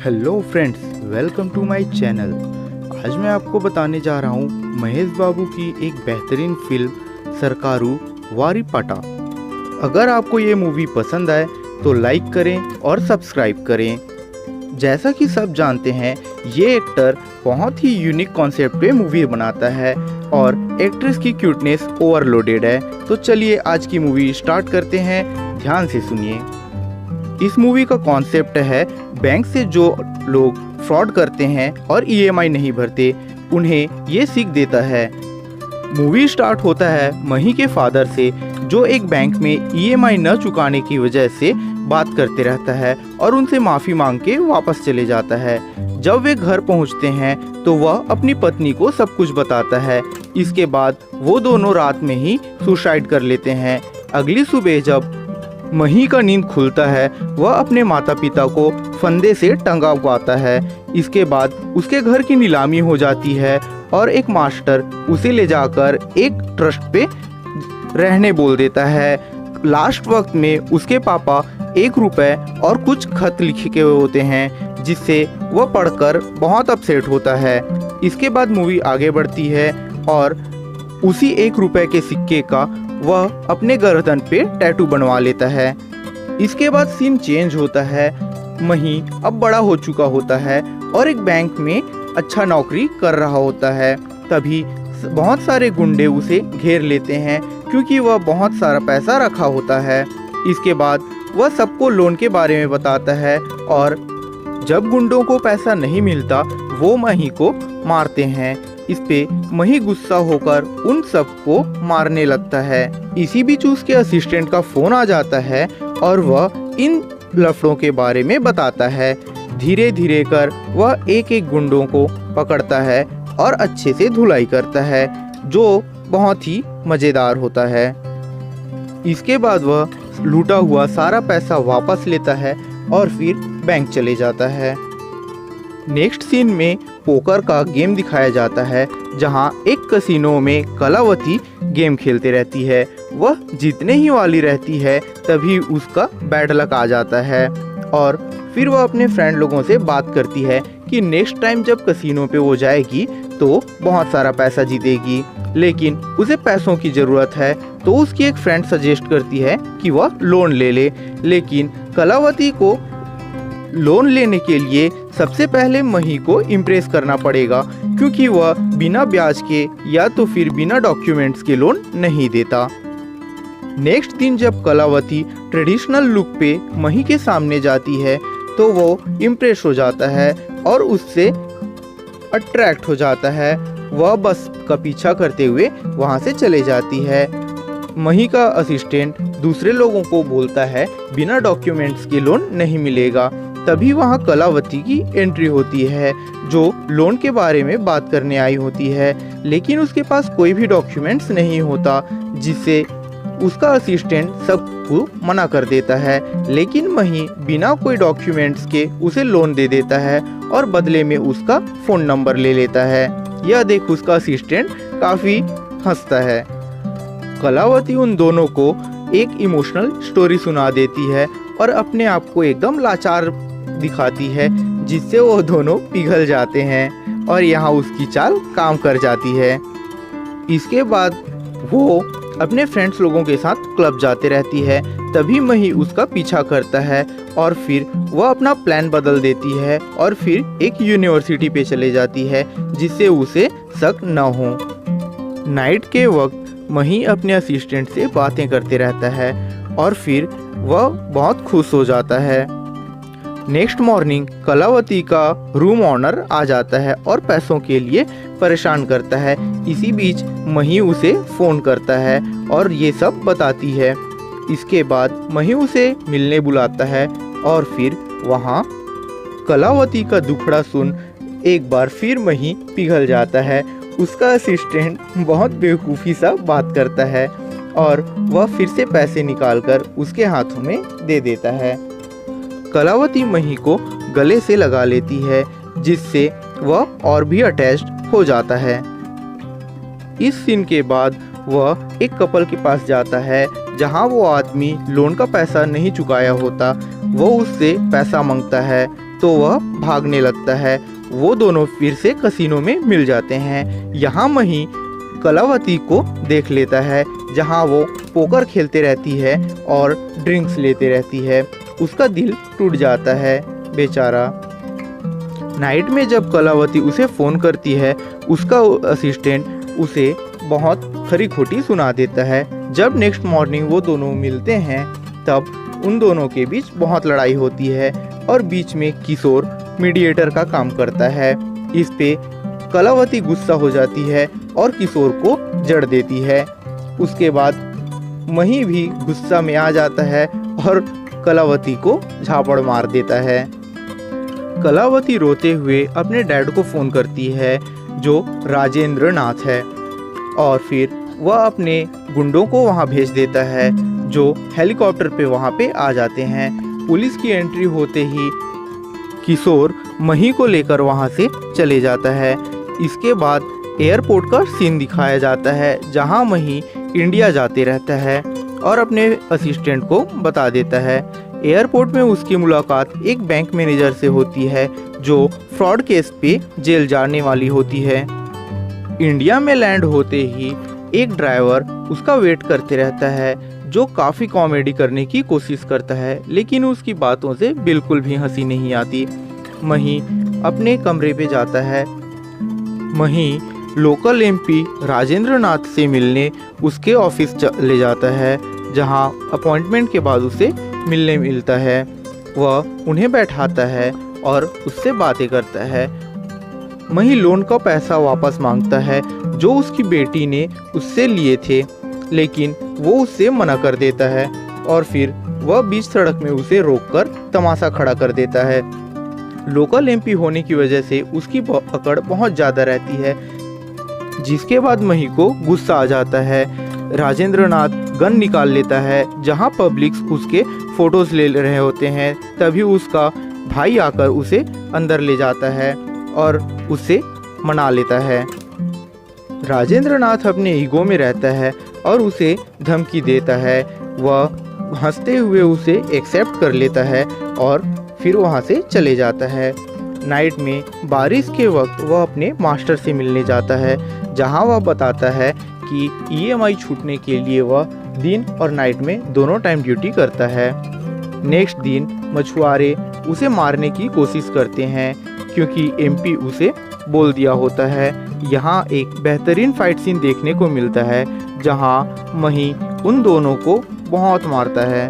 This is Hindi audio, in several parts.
Hello friends, welcome to my channel. आज मैं आपको बताने जा रहा हूँ महेश बाबू की एक बेहतरीन फिल्म सरकारू वारीपाटा। अगर आपको ये मूवी पसंद आए तो लाइक करें और सब्सक्राइब करें। जैसा कि सब जानते हैं, ये एक्टर बहुत ही यूनिक कॉन्सेप्ट पे मूवी बनाता है और एक्ट्रेस की क्यूटनेस ओवरलोडेड है। तो चलिए आज की मूवी स्टार्ट करते हैं, ध्यान से सुनिए। इस मूवी का कॉन्सेप्ट है, बैंक से जो लोग फ्रॉड करते हैं और ईएमआई नहीं भरते, उन्हें ये सीख देता है। मूवी स्टार्ट होता है मही के फादर से, जो एक बैंक में ईएमआई न चुकाने की वजह से बात करते रहता है और उनसे माफ़ी मांग के वापस चले जाता है। जब वे घर पहुंचते हैं तो वह अपनी पत्नी को सब कुछ बताता है। इसके बाद वो दोनों रात में ही सुसाइड कर लेते हैं। अगली सुबह जब मही का नींद खुलता है, वह अपने माता पिता को फंदे से टंगा पाता है। इसके बाद उसके घर की नीलामी हो जाती है और एक मास्टर उसे ले जाकर एक ट्रस्ट पे रहने बोल देता है। लास्ट वक्त में उसके पापा 1 रुपए और कुछ खत लिखे के होते हैं, जिससे वह पढ़कर बहुत अपसेट होता है। इसके बाद मूवी आगे बढ़ती है और उसी 1 रुपए के सिक्के का वह अपने गर्दन पे टैटू बनवा लेता है। इसके बाद सीन चेंज होता है। मही अब बड़ा हो चुका होता है और एक बैंक में अच्छा नौकरी कर रहा होता है। तभी बहुत सारे गुंडे उसे घेर लेते हैं, क्योंकि वह बहुत सारा पैसा रखा होता है। इसके बाद वह सबको लोन के बारे में बताता है और जब गुंडों को पैसा नहीं मिलता, वो मही को मारते हैं। इस पे मही गुस्सा होकर उन सबको मारने लगता है। इसी बीच उसके असिस्टेंट का फोन आ जाता है और वह इन लफड़ों के बारे में बताता है। धीरे धीरे कर वह एक एक गुंडों को पकड़ता है और अच्छे से धुलाई करता है, जो बहुत ही मज़ेदार होता है। इसके बाद वह लूटा हुआ सारा पैसा वापस लेता है और फिर बैंक चले जाता है। नेक्स्ट सीन में पोकर का गेम दिखाया जाता है, जहां एक कसिनो में कलावती गेम खेलते रहती है। वह जीतने ही वाली रहती है, तभी उसका बैड लक आ जाता है और फिर वह अपने फ्रेंड लोगों से बात करती है कि नेक्स्ट टाइम जब कसिनो पे वो जाएगी तो बहुत सारा पैसा जीतेगी, लेकिन उसे पैसों की ज़रूरत है। तो उसकी एक फ्रेंड सजेस्ट करती है कि वह लोन ले ले, लेकिन कलावती को लोन लेने के लिए सबसे पहले मही को इम्प्रेस करना पड़ेगा, क्योंकि वह बिना ब्याज के या तो फिर बिना डॉक्यूमेंट्स के लोन नहीं देता। नेक्स्ट दिन जब कलावती ट्रेडिशनल लुक पे मही के सामने जाती है तो वो इम्प्रेस हो जाता है और उससे अट्रैक्ट हो जाता है। वह बस का पीछा करते हुए वहाँ से चले जाती है। मही का असिस्टेंट दूसरे लोगों को बोलता है बिना डॉक्यूमेंट्स के लोन नहीं मिलेगा। तभी वहाँ कलावती की एंट्री होती है, जो लोन के बारे में बात करने आई होती है, लेकिन उसके पास कोई भी डॉक्यूमेंट्स नहीं होता, जिससे उसका असिस्टेंट सबको मना कर देता है। लेकिन मही बिना कोई डॉक्यूमेंट्स के उसे लोन दे देता है और बदले में उसका फ़ोन नंबर ले लेता है। यह देख उसका असिस्टेंट काफ़ी हंसता है। कलावती उन दोनों को एक इमोशनल स्टोरी सुना देती है और अपने आप को एकदम लाचार दिखाती है, जिससे वो दोनों पिघल जाते हैं और यहाँ उसकी चाल काम कर जाती है। इसके बाद वो अपने फ्रेंड्स लोगों के साथ क्लब जाते रहती है। तभी मही उसका पीछा करता है और फिर वह अपना प्लान बदल देती है और फिर एक यूनिवर्सिटी पे चले जाती है, जिससे उसे शक न हो। नाइट के वक्त मही अपने असिस्टेंट से बातें करते रहता है और फिर वह बहुत खुश हो जाता है। नेक्स्ट मॉर्निंग कलावती का रूम ऑनर आ जाता है और पैसों के लिए परेशान करता है। इसी बीच मही उसे फ़ोन करता है और ये सब बताती है। इसके बाद मही उसे मिलने बुलाता है और फिर वहाँ कलावती का दुखड़ा सुन एक बार फिर मही पिघल जाता है। उसका असिस्टेंट बहुत बेवकूफ़ी सा बात करता है और वह फिर से पैसे निकालकर उसके हाथों में दे देता है। कलावती मही को गले से लगा लेती है, जिससे वह और भी अटैच्ड हो जाता है। इस सीन के बाद वह एक कपल के पास जाता है, जहां वो आदमी लोन का पैसा नहीं चुकाया होता। वो उससे पैसा मांगता है तो वह भागने लगता है। वो दोनों फिर से कसिनो में मिल जाते हैं। यहाँ मही कलावती को देख लेता है, जहाँ वो पोकर खेलते रहती है और ड्रिंक्स लेते रहती है। उसका दिल टूट जाता है बेचारा। नाइट में जब कलावती उसे फ़ोन करती है, उसका असिस्टेंट उसे बहुत खरी खोटी सुना देता है। जब नेक्स्ट मॉर्निंग वो दोनों मिलते हैं, तब उन दोनों के बीच बहुत लड़ाई होती है और बीच में किशोर मीडिएटर का काम करता है। इस पे कलावती गुस्सा हो जाती है और किशोर को जड़ देती है। उसके बाद मही भी गुस्सा में आ जाता है और कलावती को झापड़ मार देता है। कलावती रोते हुए अपने डैड को फ़ोन करती है, जो राजेंद्र नाथ है, और फिर वह अपने गुंडों को वहां भेज देता है, जो हेलीकॉप्टर पे वहां पे आ जाते हैं। पुलिस की एंट्री होते ही किशोर मही को लेकर वहां से चले जाता है। इसके बाद एयरपोर्ट का सीन दिखाया जाता है, जहां मही इंडिया जाते रहता है और अपने असिस्टेंट को बता देता है। एयरपोर्ट में उसकी मुलाकात एक बैंक मैनेजर से होती है, जो फ्रॉड केस पे जेल जाने वाली होती है। इंडिया में लैंड होते ही एक ड्राइवर उसका वेट करते रहता है, जो काफ़ी कॉमेडी करने की कोशिश करता है, लेकिन उसकी बातों से बिल्कुल भी हंसी नहीं आती। मही अपने कमरे पे जाता है। मही लोकल एमपी राजेंद्र नाथ से मिलने उसके ऑफिस ले जाता है, जहां अपॉइंटमेंट के बाद उसे मिलने मिलता है। वह उन्हें बैठाता है और उससे बातें करता है। मही लोन का पैसा वापस मांगता है, जो उसकी बेटी ने उससे लिए थे, लेकिन वो उससे मना कर देता है और फिर वह बीच सड़क में उसे रोककर तमाशा खड़ा कर देता है। लोकल एमपी होने की वजह से उसकी पकड़ बहुत ज़्यादा रहती है, जिसके बाद मही को गुस्सा आ जाता है। राजेंद्र नाथ गन निकाल लेता है, जहां पब्लिक उसके फोटोज ले रहे होते हैं। तभी उसका भाई आकर उसे अंदर ले जाता है और उससे मना लेता है। राजेंद्र नाथ अपने ईगो में रहता है और उसे धमकी देता है। वह हंसते हुए उसे एक्सेप्ट कर लेता है और फिर वहां से चले जाता है। नाइट में बारिश के वक्त वह अपने मास्टर से मिलने जाता है, जहां वह बताता है कि ईएमआई छूटने के लिए वह दिन और नाइट में दोनों टाइम ड्यूटी करता है। नेक्स्ट दिन मछुआरे उसे मारने की कोशिश करते हैं, क्योंकि एमपी उसे बोल दिया होता है। यहाँ एक बेहतरीन फाइट सीन देखने को मिलता है, जहाँ मही उन दोनों को बहुत मारता है।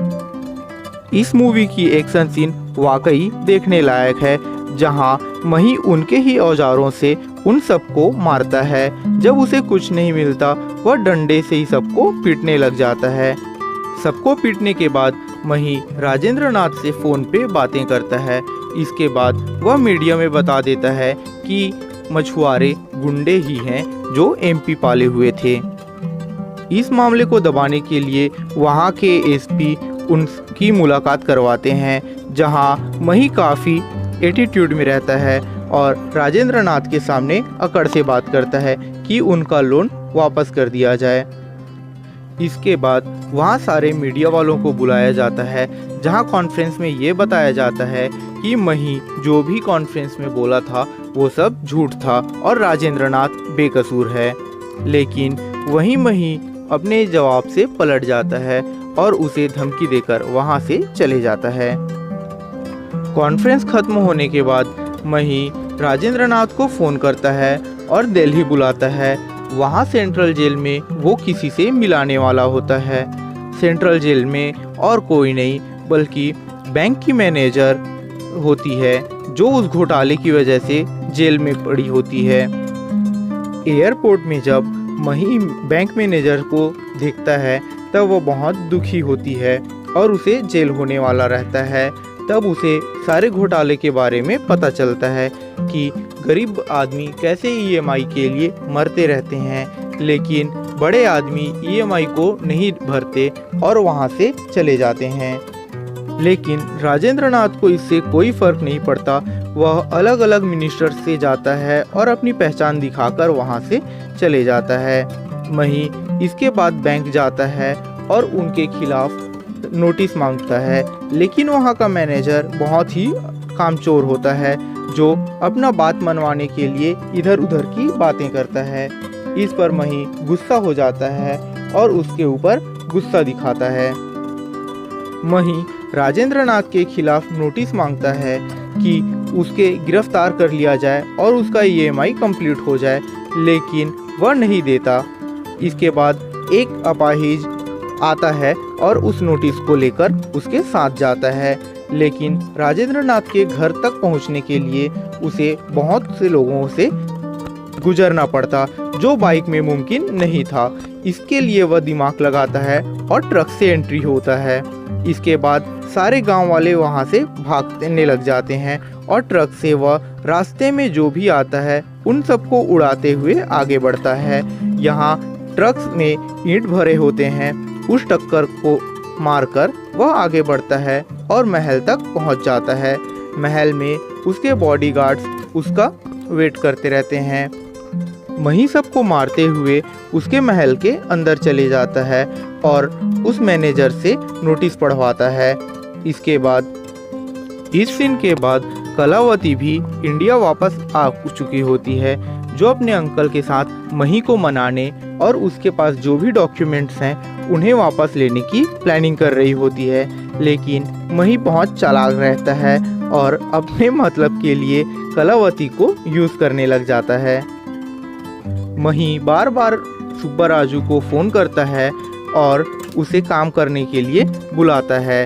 इस मूवी की एक्शन सीन वाकई देखने लायक है, जहाँ मही उनके ही औजारों से उन सबको मारता है। जब उसे कुछ नहीं मिलता, वह डंडे से ही सबको पीटने लग जाता है। सबको पीटने के बाद मही राजेंद्र नाथ से फ़ोन पे बातें करता है। इसके बाद वह मीडिया में बता देता है कि मछुआरे गुंडे ही हैं जो एमपी पाले हुए थे। इस मामले को दबाने के लिए वहाँ के एसपी उनकी मुलाकात करवाते हैं, जहाँ मही काफ़ी एटीट्यूड में रहता है और राजेंद्र नाथ के सामने अकड़ से बात करता है कि उनका लोन वापस कर दिया जाए। इसके बाद वहाँ सारे मीडिया वालों को बुलाया जाता है, जहाँ कॉन्फ्रेंस में ये बताया जाता है कि मही जो भी कॉन्फ्रेंस में बोला था वो सब झूठ था और राजेंद्र नाथ बेकसूर है। लेकिन वहीं मही अपने जवाब से पलट जाता है और उसे धमकी देकर वहाँ से चले जाता है। कॉन्फ्रेंस खत्म होने के बाद मही राजेंद्र नाथ को फ़ोन करता है और दिल्ली बुलाता है। वहाँ सेंट्रल जेल में वो किसी से मिलाने वाला होता है। सेंट्रल जेल में और कोई नहीं बल्कि बैंक की मैनेजर होती है, जो उस घोटाले की वजह से जेल में पड़ी होती है। एयरपोर्ट में जब मही बैंक मैनेजर को देखता है, तब वो बहुत दुखी होती है और उसे जेल होने वाला रहता है। तब उसे सारे घोटाले के बारे में पता चलता है कि गरीब आदमी कैसे ईएमआई के लिए मरते रहते हैं, लेकिन बड़े आदमी ईएमआई को नहीं भरते और वहां से चले जाते हैं। लेकिन राजेंद्र नाथ को इससे कोई फर्क नहीं पड़ता। वह अलग अलग मिनिस्टर से जाता है और अपनी पहचान दिखाकर वहां से चले जाता है। मही इसके बाद बैंक जाता है और उनके खिलाफ नोटिस मांगता है, लेकिन वहाँ का मैनेजर बहुत ही कामचोर होता है जो अपना बात मनवाने के लिए इधर उधर की बातें करता है। इस पर मही गुस्सा हो जाता है और उसके ऊपर गुस्सा दिखाता है। मही राजेंद्र नाथ के खिलाफ नोटिस मांगता है कि उसके गिरफ्तार कर लिया जाए और उसका EMI कंप्लीट हो जाए, लेकिन वह नहीं देता। इसके बाद एक अपाहिज आता है और उस नोटिस को लेकर उसके साथ जाता है, लेकिन राजेंद्र नाथ के घर तक पहुंचने के लिए उसे बहुत से लोगों से गुजरना पड़ता, जो बाइक में मुमकिन नहीं था। इसके लिए वह दिमाग लगाता है और ट्रक से एंट्री होता है। इसके बाद सारे गांव वाले वहां से भागने लग जाते हैं और ट्रक से वह रास्ते में जो भी आता है उन सबको उड़ाते हुए आगे बढ़ता है। यहाँ ट्रक में ईंट भरे होते हैं। उस टक्कर को मारकर वह आगे बढ़ता है और महल तक पहुंच जाता है। महल में उसके बॉडीगार्ड्स उसका वेट करते रहते हैं। मही सबको मारते हुए उसके महल के अंदर चले जाता है और उस मैनेजर से नोटिस पढ़वाता है। इसके बाद इस सीन के बाद कलावती भी इंडिया वापस आ चुकी होती है, जो अपने अंकल के साथ मही को मनाने और उसके पास जो भी डॉक्यूमेंट्स हैं उन्हें वापस लेने की प्लानिंग कर रही होती है। लेकिन मही बहुत चालाक रहता है और अपने मतलब के लिए कलावती को यूज़ करने लग जाता है। मही बार बार सुब्बाराजू को फ़ोन करता है और उसे काम करने के लिए बुलाता है।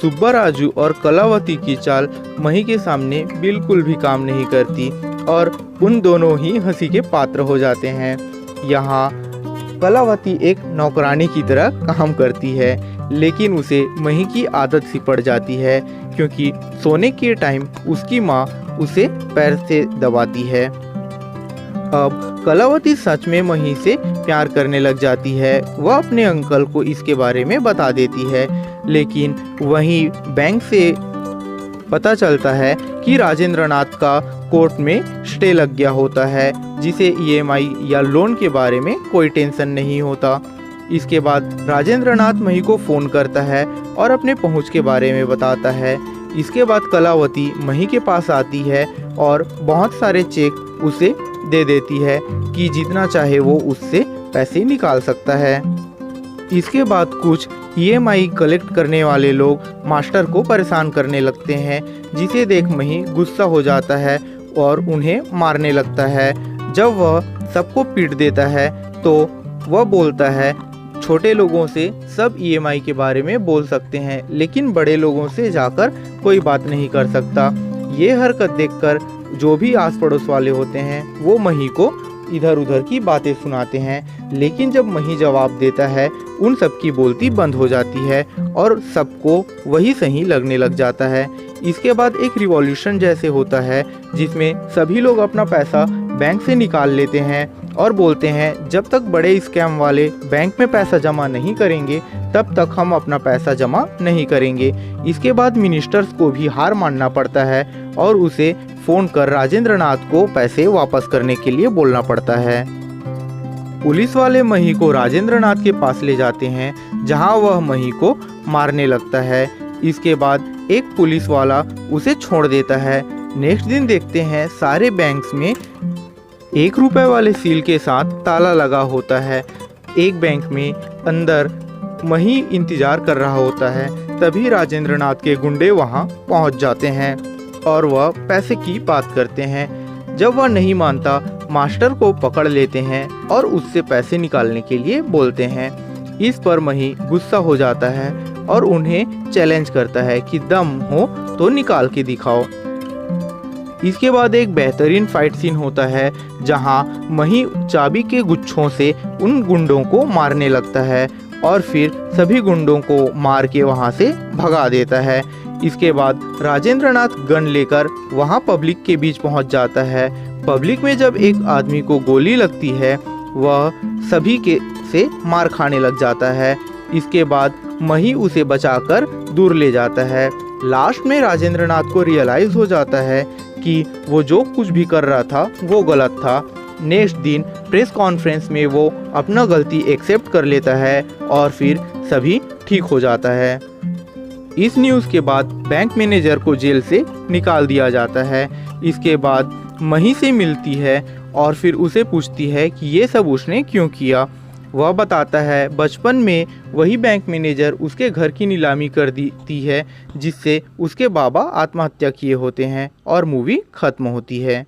सुब्बाराजू और कलावती की चाल मही के सामने बिल्कुल भी काम नहीं करती और उन दोनों ही हंसी के पात्र हो जाते हैं। यहाँ कलावती एक नौकरानी की तरह काम करती है, लेकिन उसे मही की आदत सी पड़ जाती है, क्योंकि सोने के टाइम उसकी माँ उसे पैर से दबाती है। अब कलावती सच में मही से प्यार करने लग जाती है। वह अपने अंकल को इसके बारे में बता देती है, लेकिन वहीं बैंक से पता चलता है कि राजेंद्र नाथ का कोर्ट में स्टे लग गया होता है, जिसे EMI या लोन के बारे में कोई टेंशन नहीं होता। इसके बाद राजेंद्र नाथ मही को फ़ोन करता है और अपने पहुंच के बारे में बताता है। इसके बाद कलावती मही के पास आती है और बहुत सारे चेक उसे दे देती है कि जितना चाहे वो उससे पैसे निकाल सकता है। इसके बाद कुछ EMI कलेक्ट करने वाले लोग मास्टर को परेशान करने लगते हैं, जिसे देख मही गुस्सा हो जाता है और उन्हें मारने लगता है। जब वह सबको पीट देता है तो वह बोलता है, छोटे लोगों से सब EMI के बारे में बोल सकते हैं, लेकिन बड़े लोगों से जाकर कोई बात नहीं कर सकता। ये हरकत देखकर जो भी आस पड़ोस वाले होते हैं वो मही को इधर उधर की बातें सुनाते हैं, लेकिन जब मही जवाब देता है उन सबकी बोलती बंद हो जाती है और सबको वही सही लगने लग जाता है। इसके बाद एक रिवॉल्यूशन जैसे होता है, जिसमें सभी लोग अपना पैसा बैंक से निकाल लेते हैं और बोलते हैं जब तक बड़े स्कैम वाले बैंक में पैसा जमा नहीं करेंगे तब तक हम अपना पैसा जमा नहीं करेंगे। इसके बाद मिनिस्टर्स को भी हार मानना पड़ता है और उसे फ़ोन कर राजेंद्र नाथ को पैसे वापस करने के लिए बोलना पड़ता है। पुलिस वाले मही को राजेंद्र नाथ के पास ले जाते हैं, जहां वह मही को मारने लगता है। इसके बाद एक पुलिस वाला उसे छोड़ देता है। नेक्स्ट दिन देखते हैं सारे बैंक्स में 1 रुपए वाले सील के साथ ताला लगा होता है। एक बैंक में अंदर मही इंतजार कर रहा होता है, तभी राजेंद्र नाथ के गुंडे वहां पहुंच जाते हैं और वह पैसे की बात करते हैं। जब वह नहीं मानता, मास्टर को पकड़ लेते हैं और उससे पैसे निकालने के लिए बोलते हैं। इस पर मही गुस्सा हो जाता है और उन्हें चैलेंज करता है कि दम हो तो निकाल के दिखाओ। इसके बाद एक बेहतरीन फाइट सीन होता है, जहां मही चाबी के गुच्छों से उन गुंडों को मारने लगता है और फिर सभी गुंडों को मार के वहां से भगा देता है। इसके बाद राजेंद्र नाथ गन लेकर वहां पब्लिक के बीच पहुंच जाता है। पब्लिक में जब एक आदमी को गोली लगती है, वह सभी के से मार खाने लग जाता है। इसके बाद मही उसे बचाकर दूर ले जाता है। लास्ट में राजेंद्र नाथ को रियलाइज हो जाता है कि वो जो कुछ भी कर रहा था वो गलत था। नेक्स्ट दिन प्रेस कॉन्फ्रेंस में वो अपना गलती एक्सेप्ट कर लेता है और फिर सभी ठीक हो जाता है। इस न्यूज़ के बाद बैंक मैनेजर को जेल से निकाल दिया जाता है। इसके बाद मही से मिलती है और फिर उसे पूछती है कि ये सब उसने क्यों किया। वह बताता है बचपन में वही बैंक मैनेजर उसके घर की नीलामी कर देती है, जिससे उसके बाबा आत्महत्या किए होते हैं और मूवी खत्म होती है।